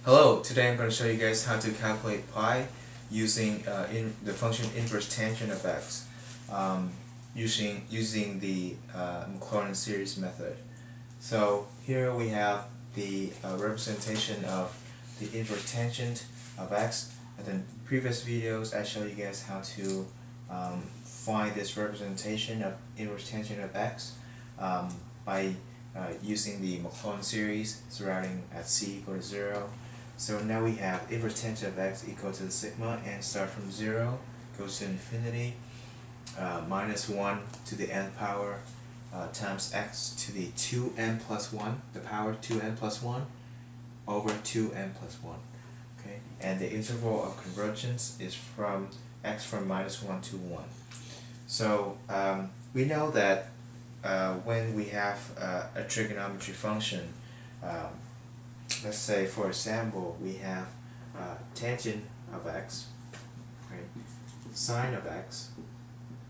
Hello, today I'm going to show you guys how to calculate pi using the function inverse tangent of x using the Maclaurin series method. So here we have the representation of the inverse tangent of x. And in previous videos I showed you guys how to find this representation of inverse tangent of x by using the Maclaurin series surrounding at c equal to 0. So now we have inverse tangent of x equal to the sigma and start from 0, goes to infinity, minus 1 to the n power times x to the 2n plus 1, the power 2n plus 1 over 2n plus 1. Okay? And the interval of convergence is from x from minus 1 to 1. So we know that when we have a trigonometry function, let's say for example we have tangent of x, right, sine of x,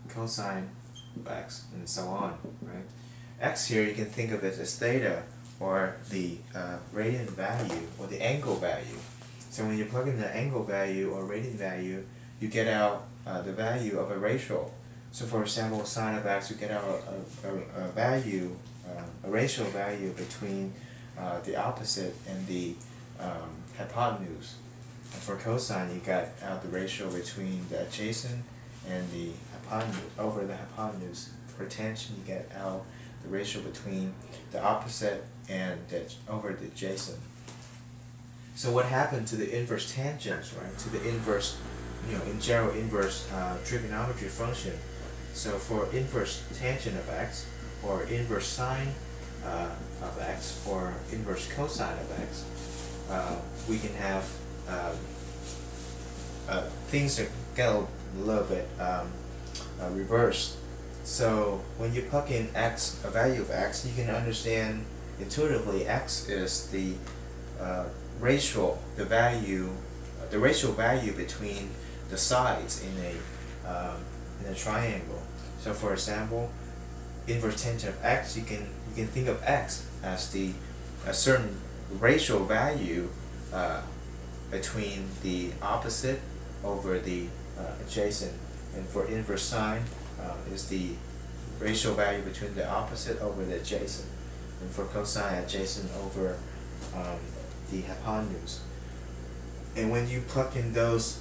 cosine of x, and so on, right? X here you can think of it as theta, or the radian value, or the angle value. So when you plug in the angle value or radian value, you get out the value of a ratio. So for example, sine of x, you get out a value, a ratio value between the opposite and the hypotenuse. And for cosine, you got out the ratio between the adjacent and the hypotenuse, over the hypotenuse. For tangent, you get out the ratio between the opposite and over the adjacent. So what happened to the inverse tangents, right? To the inverse, in general, inverse trigonometry function. So for inverse tangent of x, or inverse sine of x, or inverse cosine of x, we can have things that get a little bit reversed. So when you plug in x, a value of x, you can understand intuitively x is the ratio, the ratio value between the sides in a triangle. So for example, inverse tangent of x, you can think of x as a certain ratio value between the opposite over the adjacent. And for inverse sine is the ratio value between the opposite over the adjacent. And for cosine, adjacent over the hypotenuse. And when you plug in those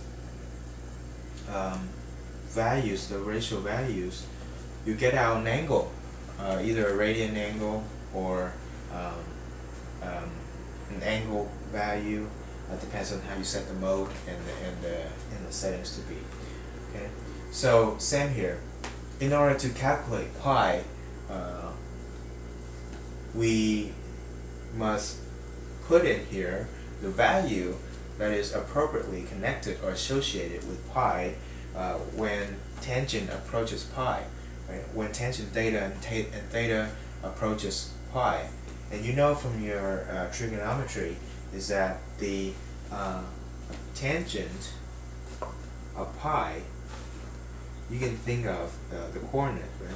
values, the ratio values, you get out an angle, either a radian angle or an angle value. Depends on how you set the mode and the settings to be. Okay, so same here. In order to calculate pi, we must put in here the value that is appropriately connected or associated with pi when tangent approaches pi. Right? When tangent theta and theta approaches pi. And you know from your trigonometry is that the tangent of pi, you can think of the coordinate, right?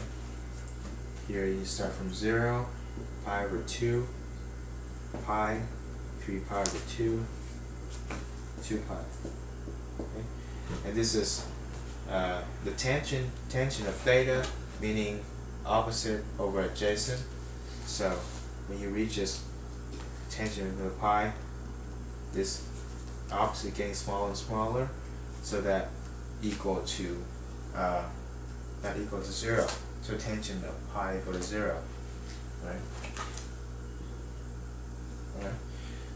Here you start from 0, pi over 2, pi, 3 pi over 2, 2 pi. Okay? And this is the tangent of theta, meaning opposite over adjacent. So when you reach this tangent of the pi, this opposite getting smaller and smaller, so that equal to not equal to 0. So tangent of pi equal to 0, right? Alright.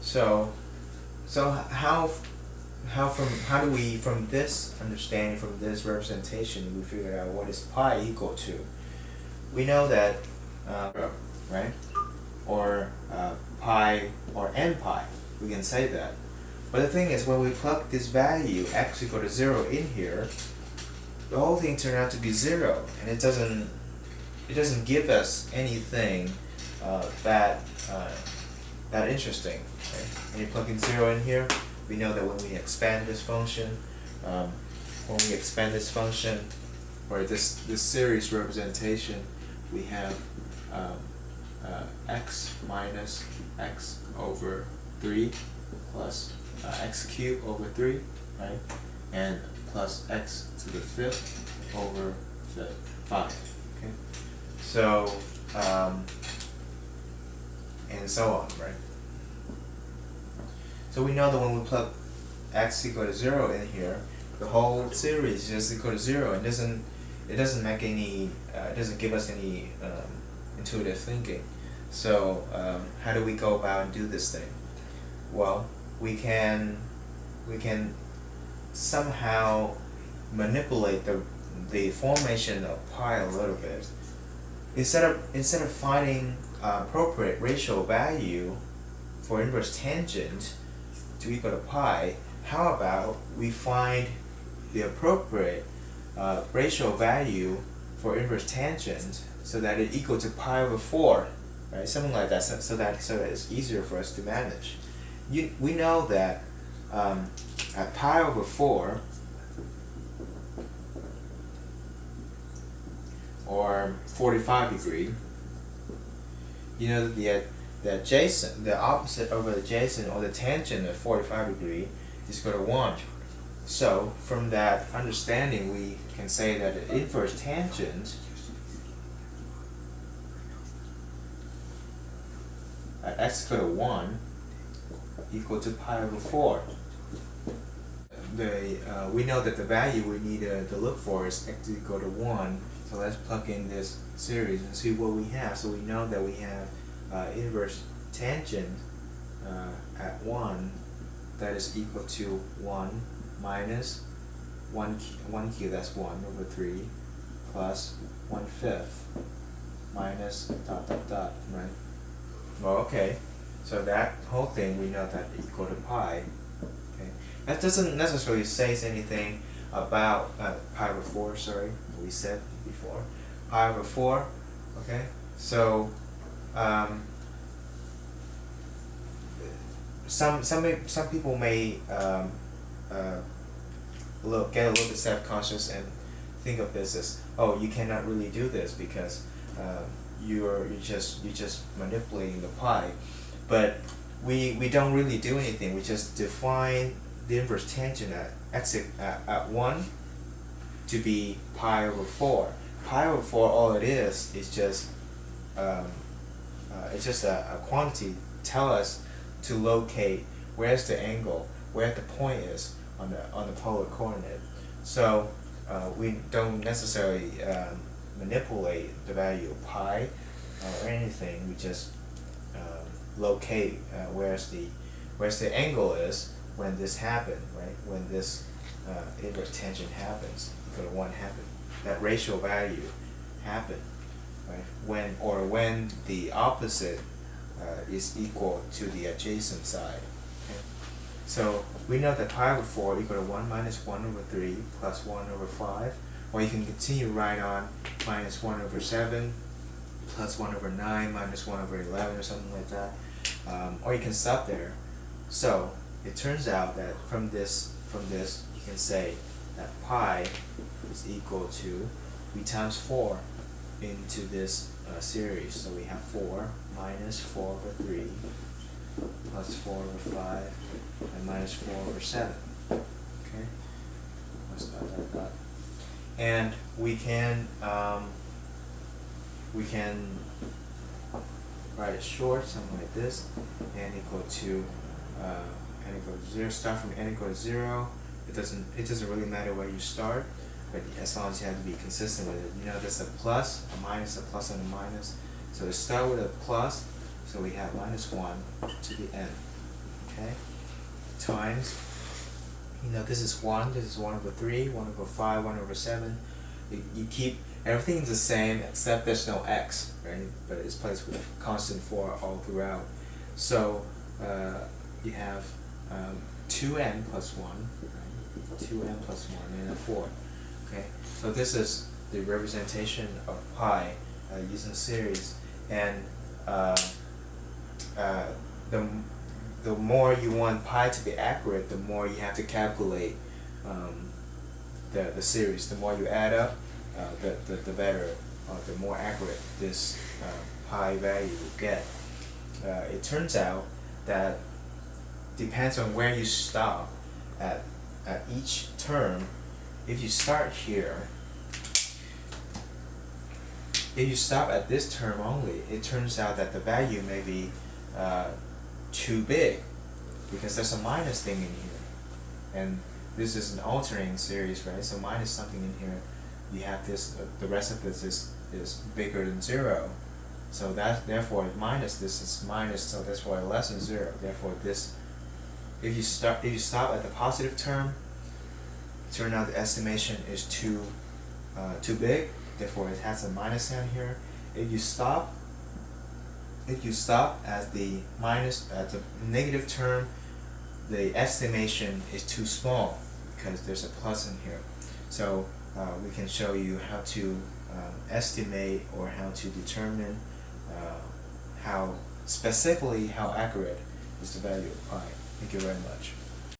So how do we, from this understanding, from this representation, we figure out what is pi equal to? We know that right, or pi or n pi, we can say that. But the thing is, when we plug this value x equal to 0 in here, the whole thing turned out to be 0, and it doesn't give us anything that interesting. Okay? When you plug in 0 in here, we know that when we expand this function, or this series representation, we have x minus x over 3 plus x cubed over 3, right? And plus x to the 5th over 5. Okay. So and so on, right? So we know that when we plug x equal to 0 in here, the whole series is just equal to 0. It doesn't make any it doesn't give us any intuitive thinking. So how do we go about and do this thing? Well, we can somehow manipulate the formation of pi a little bit. Instead of finding appropriate ratio value for inverse tangent to equal to pi, how about we find the appropriate ratio value for inverse tangent so that it equal to pi over 4, right? Something like that, so that it's easier for us to manage. We know that at pi over 4, or 45 degree, you know that the adjacent, the opposite over the adjacent, or the tangent of 45 degree is equal to 1. So from that understanding, we can say that the inverse tangent at x equal to 1 equal to pi over 4. We know that the value we need to look for is x equal to 1. So let's plug in this series and see what we have. So we know that we have inverse tangent at 1 that is equal to 1 minus 1 cube, that's 1 over 3, plus 1/5 minus dot dot dot, right? Well, okay, so that whole thing we know that equal to pi. Okay, that doesn't necessarily say anything about pi over 4, sorry, we said before. Pi over 4, okay? So some people may get a little bit self-conscious and think of this as, oh, you cannot really do this because you're just manipulating the pi. But we don't really do anything. We just define the inverse tangent at x at 1 to be pi over 4. Pi over 4, all it is just it's just a quantity. Tell us to locate where's the angle, where the point is on the polar coordinate. So we don't necessarily manipulate the value of pi or anything. We just locate where's the angle is when this happened, right? When this inverse tangent happens, equal to 1 happen, that ratio value happened, right? When the opposite is equal to the adjacent side. Okay? So we know that pi over 4 equal to 1 minus 1 over 3 plus 1 over 5, or you can continue right on minus 1 over 7 plus 1 over 9 minus 1 over 11 or something like that, or you can stop there. So it turns out that from this you can say that pi is equal to, we times 4 into this series. So we have 4 minus 4 over 3 plus 4 over 5 and minus 4 over 7. Okay? Plus dot dot dot. And we can write it short, something like this, n equal to 0. Start from n equal to 0. It doesn't really matter where you start, but as long as you have to be consistent with it. You know, there's a plus, a minus, a plus, and a minus. So we start with a plus, so we have minus 1 to the n. Okay? Times, you know, this is 1 over 3, 1 over 5, 1 over 7. You keep everything is the same except there's no x, right? But it's placed with constant 4 all throughout. So you have 2n plus 1, right? 2n plus 1 and a 4. Okay, so this is the representation of pi using series, and the more you want pi to be accurate, the more you have to calculate the series. The more you add up, the better, the more accurate this pi value will get. It turns out that depends on where you stop at each term. If you start here, if you stop at this term only, it turns out that the value may be too big, because there's a minus thing in here, and this is an alternating series, right? So minus something in here, you have this, the rest of this is bigger than 0. So that, therefore, minus this is minus, so that's why less than 0. Therefore, this, if you stop at the positive term, turn out the estimation is too big. Therefore, it has a minus sign here. If you stop at the negative term, the estimation is too small because there's a plus in here. So we can show you how to estimate, or how to determine how specifically how accurate is the value of pi. Thank you very much.